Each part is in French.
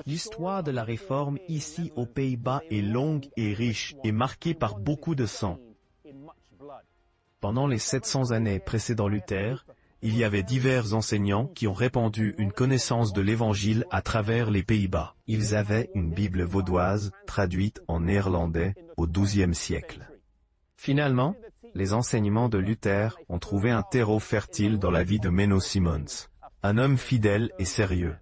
L'histoire de la Réforme ici aux Pays-Bas est longue et riche et marquée par beaucoup de sang. Pendant les 700 années précédant Luther, il y avait divers enseignants qui ont répandu une connaissance de l'Évangile à travers les Pays-Bas. Ils avaient une Bible vaudoise traduite en néerlandais au XIIe siècle. Finalement, les enseignements de Luther ont trouvé un terreau fertile dans la vie de Menno Simons, un homme fidèle et sérieux.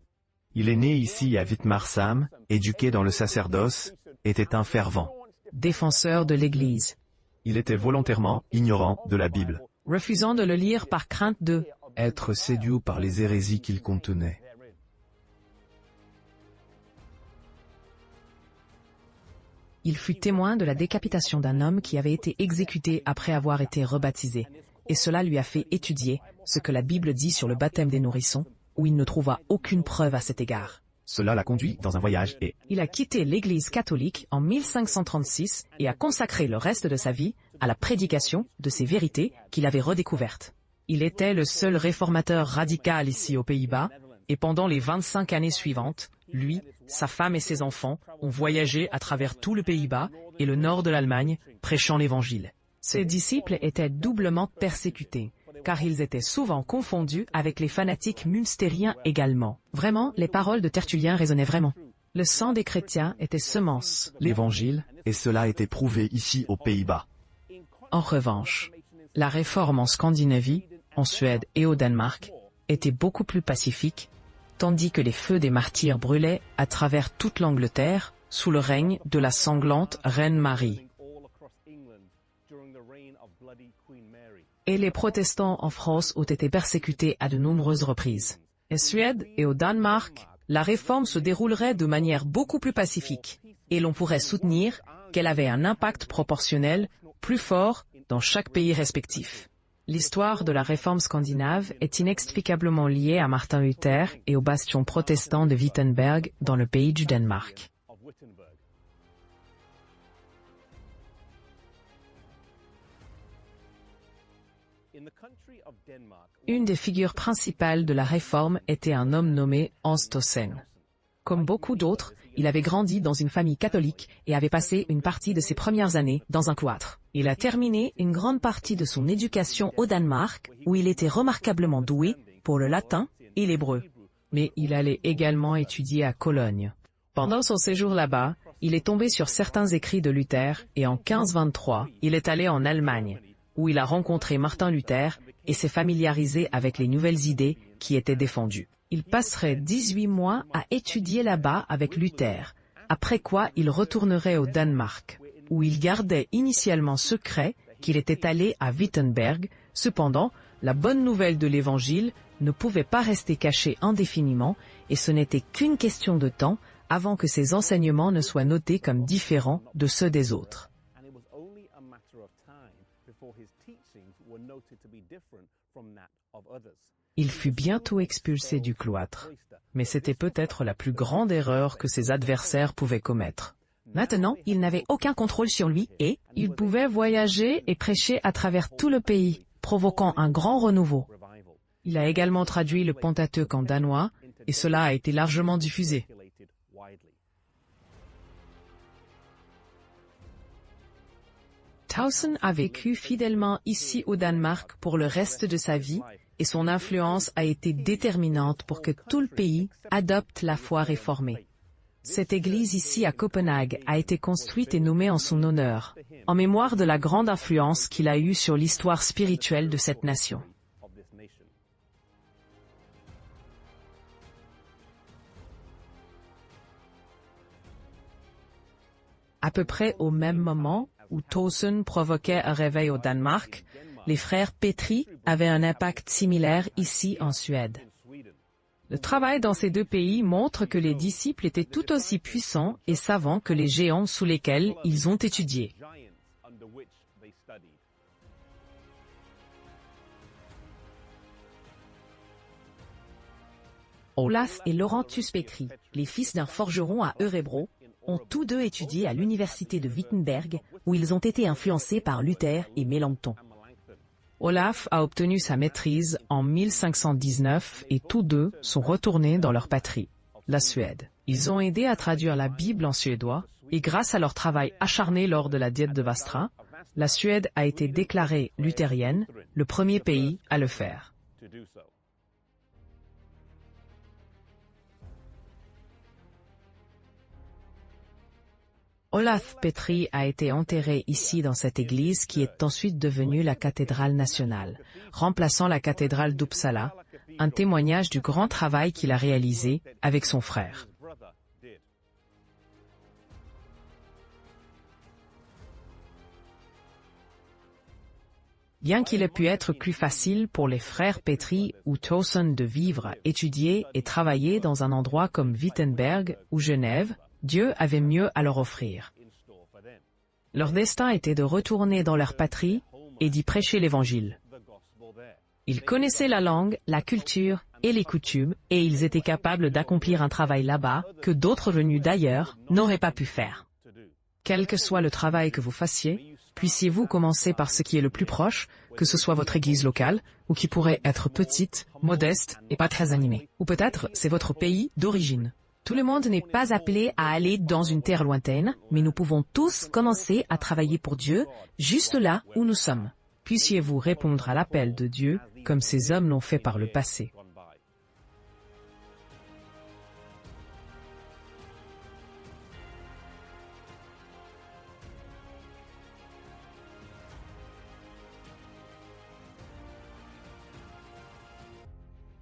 Il est né ici à Witmarsum, éduqué dans le sacerdoce, était un fervent défenseur de l'Église, il était volontairement ignorant de la Bible, refusant de le lire par crainte de être séduit par les hérésies qu'il contenait. Il fut témoin de la décapitation d'un homme qui avait été exécuté après avoir été rebaptisé, et cela lui a fait étudier ce que la Bible dit sur le baptême des nourrissons, où il ne trouva aucune preuve à cet égard. Cela l'a conduit dans un voyage et Il a quitté l'Église catholique en 1536 et a consacré le reste de sa vie à la prédication de ces vérités qu'il avait redécouvertes. Il était le seul réformateur radical ici aux Pays-Bas, et pendant les 25 années suivantes, lui, sa femme et ses enfants ont voyagé à travers tout le Pays-Bas et le nord de l'Allemagne, prêchant l'Évangile. Ses disciples étaient doublement persécutés, car ils étaient souvent confondus avec les fanatiques münstériens également. Vraiment, les paroles de Tertullien résonnaient vraiment. Le sang des chrétiens était semence. l'Évangile, et cela a été prouvé ici aux Pays-Bas. En revanche, la réforme en Scandinavie, en Suède et au Danemark était beaucoup plus pacifique, tandis que les feux des martyrs brûlaient à travers toute l'Angleterre sous le règne de la sanglante Reine Marie. Et les protestants en France ont été persécutés à de nombreuses reprises. En Suède et au Danemark, la réforme se déroulerait de manière beaucoup plus pacifique, et l'on pourrait soutenir qu'elle avait un impact proportionnel plus fort dans chaque pays respectif. L'histoire de la réforme scandinave est inexplicablement liée à Martin Luther et au bastion protestant de Wittenberg dans le pays du Danemark. Une des figures principales de la réforme était un homme nommé Hans Tausen. Comme beaucoup d'autres, il avait grandi dans une famille catholique et avait passé une partie de ses premières années dans un cloître. Il a terminé une grande partie de son éducation au Danemark, où il était remarquablement doué pour le latin et l'hébreu. Mais il allait également étudier à Cologne. Pendant son séjour là-bas, il est tombé sur certains écrits de Luther et en 1523, il est allé en Allemagne, où il a rencontré Martin Luther et s'est familiarisé avec les nouvelles idées qui étaient défendues. Il passerait 18 mois à étudier là-bas avec Luther, après quoi il retournerait au Danemark, où il gardait initialement secret qu'il était allé à Wittenberg. Cependant, la bonne nouvelle de l'Évangile ne pouvait pas rester cachée indéfiniment, et ce n'était qu'une question de temps avant que ses enseignements ne soient notés comme différents de ceux des autres. Il fut bientôt expulsé du cloître, mais c'était peut-être la plus grande erreur que ses adversaires pouvaient commettre. Maintenant, il n'avait aucun contrôle sur lui et il pouvait voyager et prêcher à travers tout le pays, provoquant un grand renouveau. Il a également traduit le Pentateuque en danois, et cela a été largement diffusé. Tausen a vécu fidèlement ici au Danemark pour le reste de sa vie, et son influence a été déterminante pour que tout le pays adopte la foi réformée. Cette église ici à Copenhague a été construite et nommée en son honneur, en mémoire de la grande influence qu'il a eue sur l'histoire spirituelle de cette nation. À peu près au même moment où Tausen provoquait un réveil au Danemark, les frères Petri avaient un impact similaire ici en Suède. Le travail dans ces deux pays montre que les disciples étaient tout aussi puissants et savants que les géants sous lesquels ils ont étudié. Olaf et Laurentius Petri, les fils d'un forgeron à Örebro, ont tous deux étudié à l'université de Wittenberg, où ils ont été influencés par Luther et Mélenchon. Olaf a obtenu sa maîtrise en 1519 et tous deux sont retournés dans leur patrie, la Suède. Ils ont aidé à traduire la Bible en suédois, et grâce à leur travail acharné lors de la diète de Vastra, la Suède a été déclarée luthérienne, le premier pays à le faire. Olaf Petri a été enterré ici dans cette église qui est ensuite devenue la cathédrale nationale, remplaçant la cathédrale d'Uppsala, un témoignage du grand travail qu'il a réalisé avec son frère. Bien qu'il ait pu être plus facile pour les frères Petri ou Towson de vivre, étudier et travailler dans un endroit comme Wittenberg ou Genève, Dieu avait mieux à leur offrir. Leur destin était de retourner dans leur patrie et d'y prêcher l'Évangile. Ils connaissaient la langue, la culture et les coutumes, et ils étaient capables d'accomplir un travail là-bas que d'autres venus d'ailleurs n'auraient pas pu faire. Quel que soit le travail que vous fassiez, puissiez-vous commencer par ce qui est le plus proche, que ce soit votre église locale, ou qui pourrait être petite, modeste et pas très animée. Ou peut-être c'est votre pays d'origine. Tout le monde n'est pas appelé à aller dans une terre lointaine, mais nous pouvons tous commencer à travailler pour Dieu, juste là où nous sommes. Puissiez-vous répondre à l'appel de Dieu, comme ces hommes l'ont fait par le passé.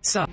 Ça.